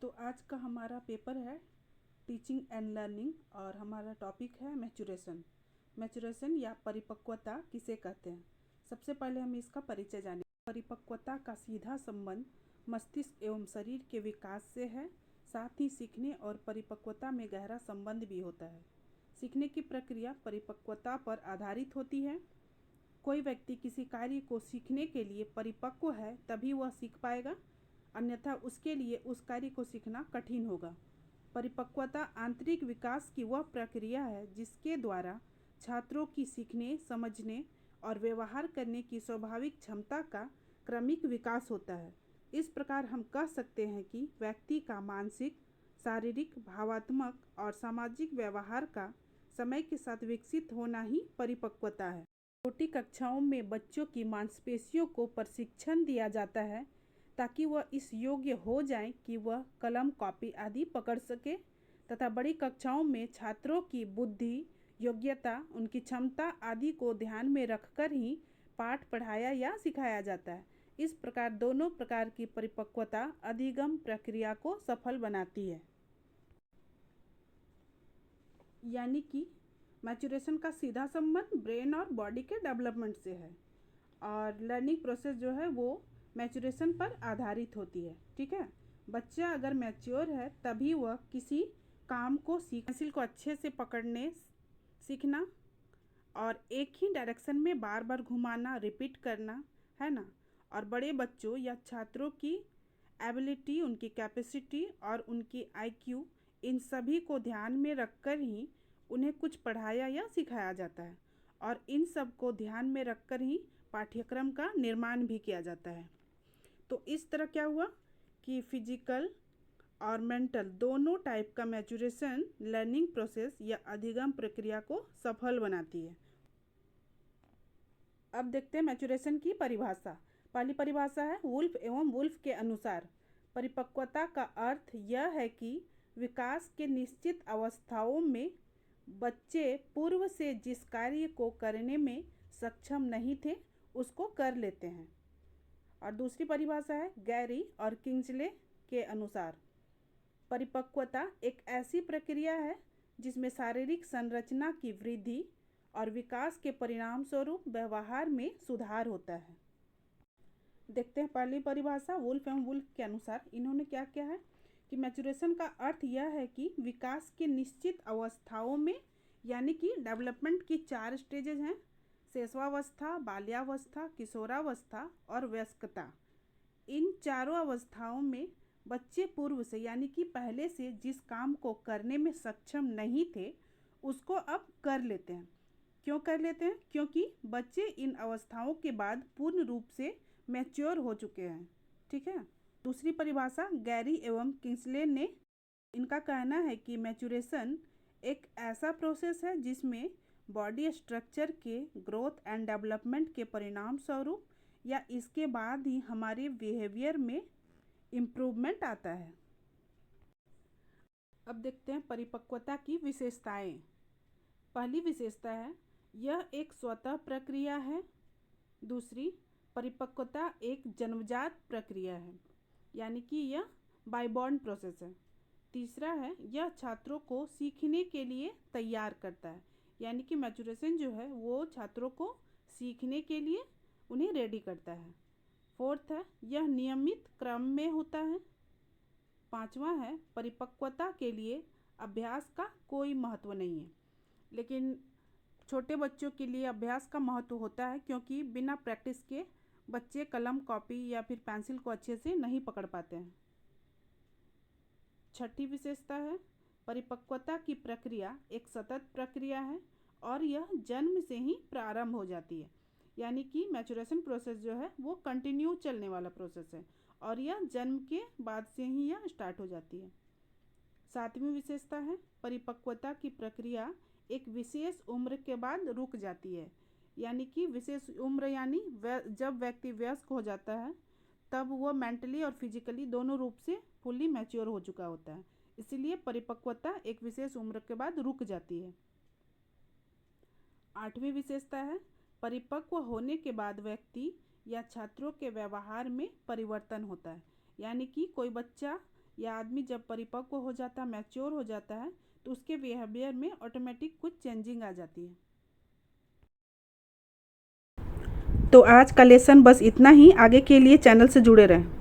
तो आज का हमारा पेपर है टीचिंग एंड लर्निंग और हमारा टॉपिक है मैचुरेशन। मैचुरेशन या परिपक्वता किसे कहते हैं। सबसे पहले हम इसका परिचय जानें। परिपक्वता का सीधा संबंध मस्तिष्क एवं शरीर के विकास से है। साथ ही सीखने और परिपक्वता में गहरा संबंध भी होता है। सीखने की प्रक्रिया परिपक्वता पर आधारित होती है। कोई व्यक्ति किसी कार्य को सीखने के लिए परिपक्व है तभी वह सीख पाएगा, अन्यथा उसके लिए उस कार्य को सीखना कठिन होगा। परिपक्वता आंतरिक विकास की वह प्रक्रिया है जिसके द्वारा छात्रों की सीखने, समझने और व्यवहार करने की स्वाभाविक क्षमता का क्रमिक विकास होता है। इस प्रकार हम कह सकते हैं कि व्यक्ति का मानसिक, शारीरिक, भावात्मक और सामाजिक व्यवहार का समय के साथ विकसित होना ही परिपक्वता है। छोटी कक्षाओं में बच्चों की मांसपेशियों को प्रशिक्षण दिया जाता है ताकि वह इस योग्य हो जाएं कि वह कलम, कॉपी आदि पकड़ सके, तथा बड़ी कक्षाओं में छात्रों की बुद्धि, योग्यता, उनकी क्षमता आदि को ध्यान में रखकर ही पाठ पढ़ाया या सिखाया जाता है। इस प्रकार दोनों प्रकार की परिपक्वता अधिगम प्रक्रिया को सफल बनाती है। यानी कि मैचुरेशन का सीधा संबंध ब्रेन और बॉडी के डेवलपमेंट से है और लर्निंग प्रोसेस जो है वो मैचुरेशन पर आधारित होती है। ठीक है, बच्चा अगर मैच्योर है तभी वह किसी काम को पेंसिल को अच्छे से पकड़ने सीखना और एक ही डायरेक्शन में बार बार घुमाना, रिपीट करना, है ना। और बड़े बच्चों या छात्रों की एबिलिटी, उनकी कैपेसिटी और उनकी आईक्यू, इन सभी को ध्यान में रखकर ही उन्हें कुछ पढ़ाया या सिखाया जाता है और इन सब को ध्यान में रखकर ही पाठ्यक्रम का निर्माण भी किया जाता है। तो इस तरह क्या हुआ कि फिजिकल और मेंटल दोनों टाइप का मैचुरेशन लर्निंग प्रोसेस या अधिगम प्रक्रिया को सफल बनाती है। अब देखते हैं मैचुरेशन की परिभाषा। पहली परिभाषा है वुल्फ एवं वुल्फ के अनुसार परिपक्वता का अर्थ यह है कि विकास के निश्चित अवस्थाओं में बच्चे पूर्व से जिस कार्य को करने में सक्षम नहीं थे उसको कर लेते हैं। और दूसरी परिभाषा है गैरी और किंग्सले के अनुसार परिपक्वता एक ऐसी प्रक्रिया है जिसमें शारीरिक संरचना की वृद्धि और विकास के परिणाम स्वरूप व्यवहार में सुधार होता है। देखते हैं पहली परिभाषा वुल्फ एवं वुल्फ के अनुसार इन्होंने क्या किया है कि मैचुरेशन का अर्थ यह है कि विकास के निश्चित अवस्थाओं में, यानी कि डेवलपमेंट की 4 स्टेजेज हैं: शैशवावस्था, बाल्यावस्था, किशोरावस्था और वयस्कता। इन चारों अवस्थाओं में बच्चे पूर्व से, यानी कि पहले से जिस काम को करने में सक्षम नहीं थे उसको अब कर लेते हैं। क्यों कर लेते हैं? क्योंकि बच्चे इन अवस्थाओं के बाद पूर्ण रूप से मैच्योर हो चुके हैं। ठीक है। दूसरी परिभाषा गैरी एवं किंग्सले ने, इनका कहना है कि मैचुरेशन एक ऐसा प्रोसेस है जिसमें बॉडी स्ट्रक्चर के ग्रोथ एंड डेवलपमेंट के परिणाम स्वरूप या इसके बाद ही हमारे बिहेवियर में इम्प्रूवमेंट आता है। अब देखते हैं परिपक्वता की विशेषताएं। पहली विशेषता है यह एक स्वतः प्रक्रिया है। दूसरी, परिपक्वता एक जन्मजात प्रक्रिया है, यानी कि यह बाय बॉर्न प्रोसेस है। तीसरा है यह छात्रों को सीखने के लिए तैयार करता है, यानी कि मैचुरेशन जो है वो छात्रों को सीखने के लिए उन्हें रेडी करता है। फोर्थ है यह नियमित क्रम में होता है। पांचवा है परिपक्वता के लिए अभ्यास का कोई महत्व नहीं है, लेकिन छोटे बच्चों के लिए अभ्यास का महत्व होता है क्योंकि बिना प्रैक्टिस के बच्चे कलम, कॉपी या फिर पेंसिल को अच्छे से नहीं पकड़ पाते हैं। छठी विशेषता है परिपक्वता की प्रक्रिया एक सतत प्रक्रिया है और यह जन्म से ही प्रारंभ हो जाती है, यानी कि मैचुरेशन प्रोसेस जो है वो कंटिन्यू चलने वाला प्रोसेस है और यह जन्म के बाद से ही यह स्टार्ट हो जाती है। सातवीं विशेषता है परिपक्वता की प्रक्रिया एक विशेष उम्र के बाद रुक जाती है, यानी कि विशेष उम्र यानी जब व्यक्ति वयस्क हो जाता है तब वह मेंटली और फिजिकली दोनों रूप से फुल्ली मैच्योर हो चुका होता है, इसीलिए परिपक्वता एक विशेष उम्र के बाद रुक जाती है। आठवीं विशेषता है परिपक्व होने के बाद व्यक्ति या छात्रों के व्यवहार में परिवर्तन होता है, यानी कि कोई बच्चा या आदमी जब परिपक्व हो जाता है, मैच्योर हो जाता है, तो उसके बिहेवियर में ऑटोमेटिक कुछ चेंजिंग आ जाती है। तो आज का लेसन बस इतना ही। आगे के लिए चैनल से जुड़े रहें।